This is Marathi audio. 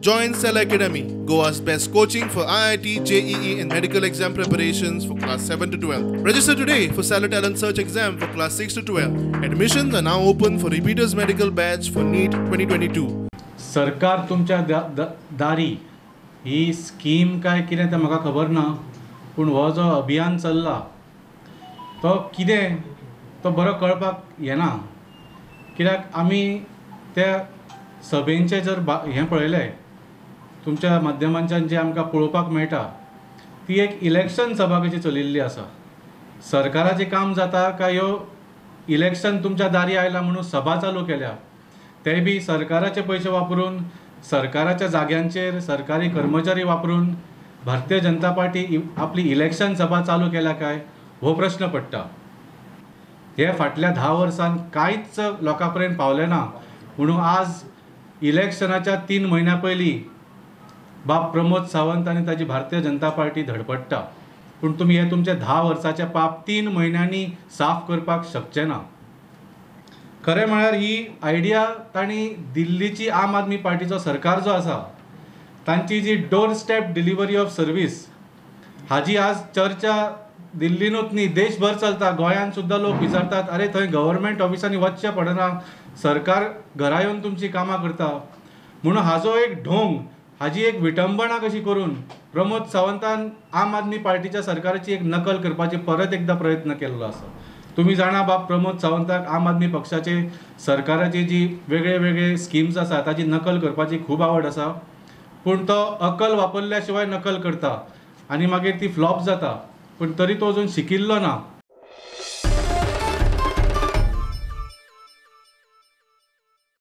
Join Cell Academy, Goa's best coaching for IIT, JEE and medical exam preparations for class 7 to 12. Register today for Cell Talent Search exam for class 6 to 12. Admissions are now open for repeaters medical batch for NEET 2022. सरकार तुमच्या दारी ही स्कीम काय कितें तें म्हाका खबर ना, पूण हो जो अभियान चल्ला तो कितें तो बरो कळपाक येना. कित्याक आमी त्या सभेंचे जर हें पळयलें तुमच्या माध्यमांच्यान जे आमकां पळोवपाक मेळटा ती एक इलेक्शन सभा कशी चलिल्ली आसा. सरकाराचें काम जाता काय ह्यो इलेक्शन तुमच्या दारी आयला म्हणून सभा चालू केल्या, ते बी सरकाराचे पयशे वापरून, सरकाराच्या जाग्यांचेर सरकारी कर्मचारी वापरून भारतीय जनता पार्टी आपली इलेक्शन सभा चालू केल्या काय हो प्रश्न पडटा. हे फाटल्या 10 वर्सांत कांयच लोकां पर्यंत पावलें ना, म्हणून आज इलेक्शनाच्या 3 म्हयन्या पयलीं बाब प्रमोद सावंत आनी ताची भारतीय जनता पार्टी धडपडटा. पूण तुमी हे तुमचे 10 वर्साचें पाप 3 म्हयन्यांनी साफ करपाक शकचे ना. खरें म्हळ्यार ही आयडिया तांणी दिल्लीची आम आदमी पार्टीचो सरकार जो आसा तांची जी door step delivery of service हाजी आज चर्चा दिल्लीनूच न्ही देशभर चलता. गोंयांत सुद्दां लोक विचारतात, अरे थंय गव्हर्मेंट ऑफिसांनी वचचें पडना, सरकार घरा येवन तुमची कामां करता. म्हणून हाजो एक ढोंग, हाजी एक विटंबना कशी करून प्रमोद सावंतान आम आदमी पार्टीच्या सरकाराची एक नकल करपाची परत एकदा प्रयत्न केल्लो आसा. तुम्ही जाणा बाब प्रमोद सावंताक आम आदमी पक्षाचे सरकाराची जी वेगळे वेगळे स्किम्स आसा ताची नकल करपाची खूब आवड आसा, पूण तो अकल वापरल्या शिवाय नकल करता आनी मागीर ती फ्लॉप जाता. पूण तरी तो अजून शिकिल्लो ना.